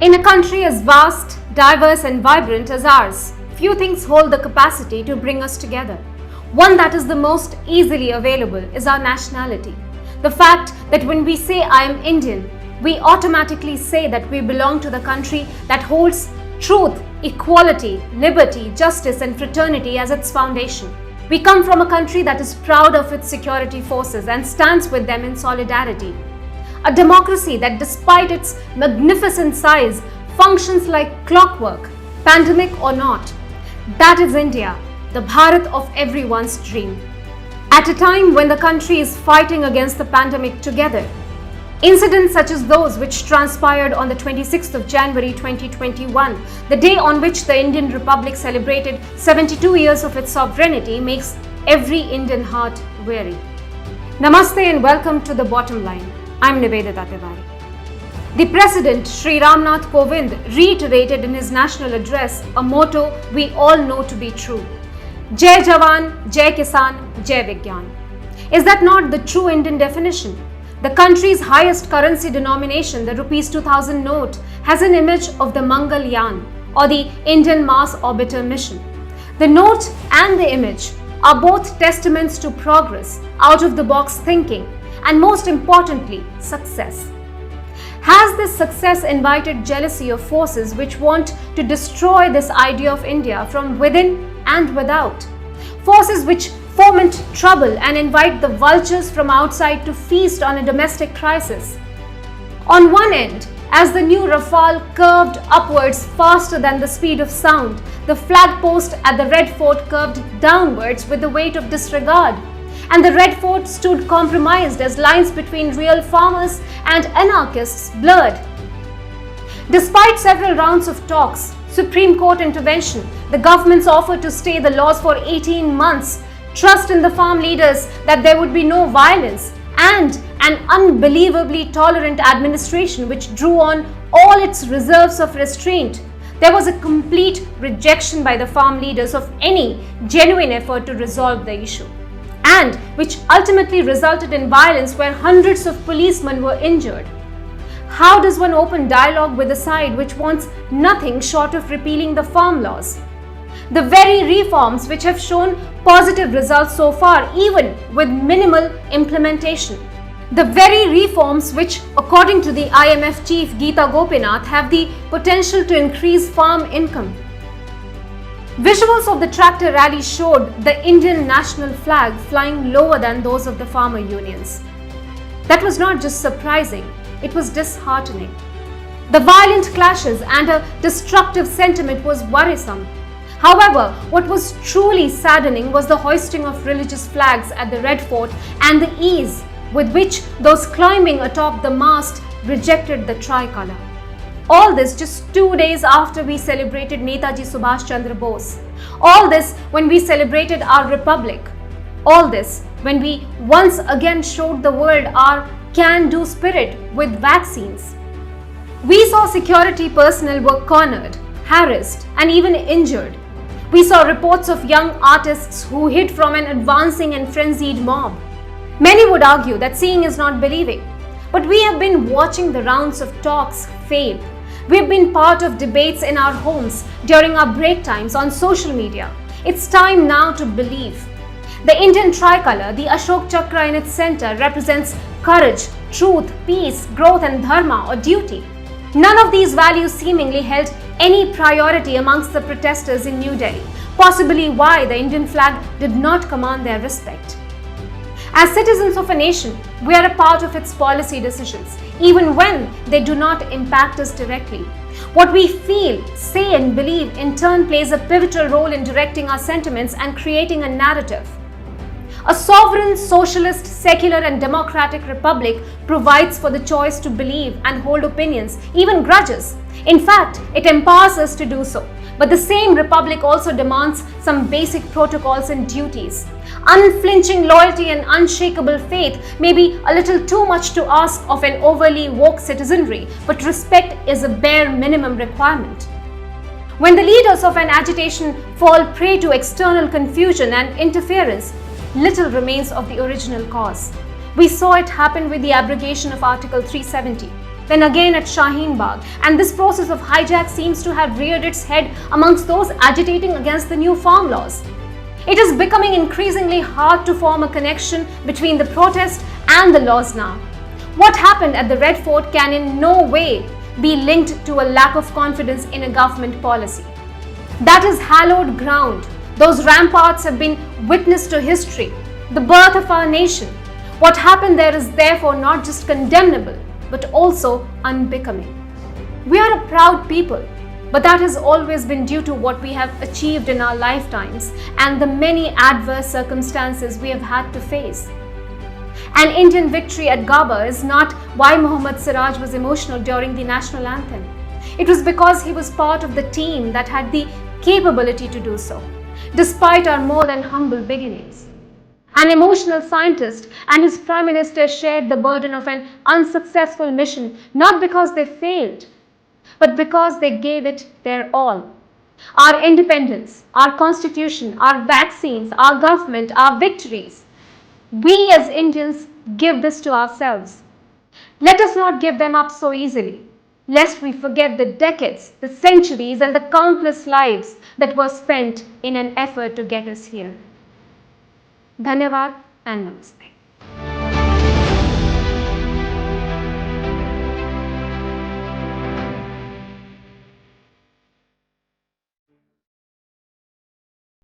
In a country as vast, diverse and vibrant as ours, few things hold the capacity to bring us together. One that is the most easily available is our nationality. The fact that when we say I am Indian, we automatically say that we belong to the country that holds truth, equality, liberty, justice and fraternity as its foundation. We come from a country that is proud of its security forces and stands with them in solidarity. A democracy that, despite its magnificent size, functions like clockwork, pandemic or not. That is India, the Bharat of everyone's dream. At a time when the country is fighting against the pandemic together, incidents such as those which transpired on the 26th of January 2021, the day on which the Indian Republic celebrated 72 years of its sovereignty, makes every Indian heart weary. Namaste and welcome to the Bottomline. I'm Nivedita Tiwari. The President, Shri Ramnath Kovind, reiterated in his national address a motto we all know to be true. Jai Jawan, Jai Kisan, Jai Vigyan. Is that not the true Indian definition? The country's highest currency denomination, the Rs 2000 note, has an image of the Mangalyaan or the Indian Mars Orbiter mission. The note and the image are both testaments to progress, out-of-the-box thinking, and most importantly, success. Has this success invited jealousy of forces which want to destroy this idea of India from within and without? Forces which foment trouble and invite the vultures from outside to feast on a domestic crisis. On one end, as the new Rafale curved upwards faster than the speed of sound, the flag post at the Red Fort curved downwards with the weight of disregard. And the Red Fort stood compromised as lines between real farmers and anarchists blurred. Despite several rounds of talks, Supreme Court intervention, the government's offer to stay the laws for 18 months, trust in the farm leaders that there would be no violence, and an unbelievably tolerant administration which drew on all its reserves of restraint, there was a complete rejection by the farm leaders of any genuine effort to resolve the issue, and which ultimately resulted in violence where hundreds of policemen were injured. How does one open dialogue with a side which wants nothing short of repealing the farm laws? The very reforms which have shown positive results so far, even with minimal implementation. The very reforms which, according to the IMF chief Geeta Gopinath, have the potential to increase farm income. Visuals of the tractor rally showed the Indian national flag flying lower than those of the farmer unions. That was not just surprising, it was disheartening. The violent clashes and a destructive sentiment was worrisome. However, what was truly saddening was the hoisting of religious flags at the Red Fort and the ease with which those climbing atop the mast rejected the tricolour. All this just 2 days after we celebrated Netaji Subhash Chandra Bose. All this when we celebrated our republic. All this when we once again showed the world our can-do spirit with vaccines. We saw security personnel were cornered, harassed and even injured. We saw reports of young artists who hid from an advancing and frenzied mob. Many would argue that seeing is not believing. But we have been watching the rounds of talks fail. We have been part of debates in our homes, during our break times, on social media. It's time now to believe. The Indian tricolour, the Ashok Chakra in its centre, represents courage, truth, peace, growth and dharma or duty. None of these values seemingly held any priority amongst the protesters in New Delhi, possibly why the Indian flag did not command their respect. As citizens of a nation, we are a part of its policy decisions, even when they do not impact us directly. What we feel, say and believe in turn plays a pivotal role in directing our sentiments and creating a narrative. A sovereign, socialist, secular and democratic republic provides for the choice to believe and hold opinions, even grudges. In fact, it empowers us to do so. But the same republic also demands some basic protocols and duties. Unflinching loyalty and unshakable faith may be a little too much to ask of an overly woke citizenry, but respect is a bare minimum requirement. When the leaders of an agitation fall prey to external confusion and interference, little remains of the original cause. We saw it happen with the abrogation of Article 370. then again at Shaheen Bagh, and this process of hijack seems to have reared its head amongst those agitating against the new farm laws. It is becoming increasingly hard to form a connection between the protest and the laws now. What happened at the Red Fort can in no way be linked to a lack of confidence in a government policy. That is hallowed ground. Those ramparts have been witness to history, the birth of our nation. What happened there is therefore not just condemnable, but also unbecoming. We are a proud people, but that has always been due to what we have achieved in our lifetimes and the many adverse circumstances we have had to face. An Indian victory at Gaba is not why Mohammad Siraj was emotional during the national anthem. It was because he was part of the team that had the capability to do so, despite our more than humble beginnings. An emotional scientist and his prime minister shared the burden of an unsuccessful mission not because they failed, but because they gave it their all. Our independence, our constitution, our vaccines, our government, our victories. We as Indians give this to ourselves. Let us not give them up so easily, lest we forget the decades, the centuries, and the countless lives that were spent in an effort to get us here. Dhanyavad and Namaste.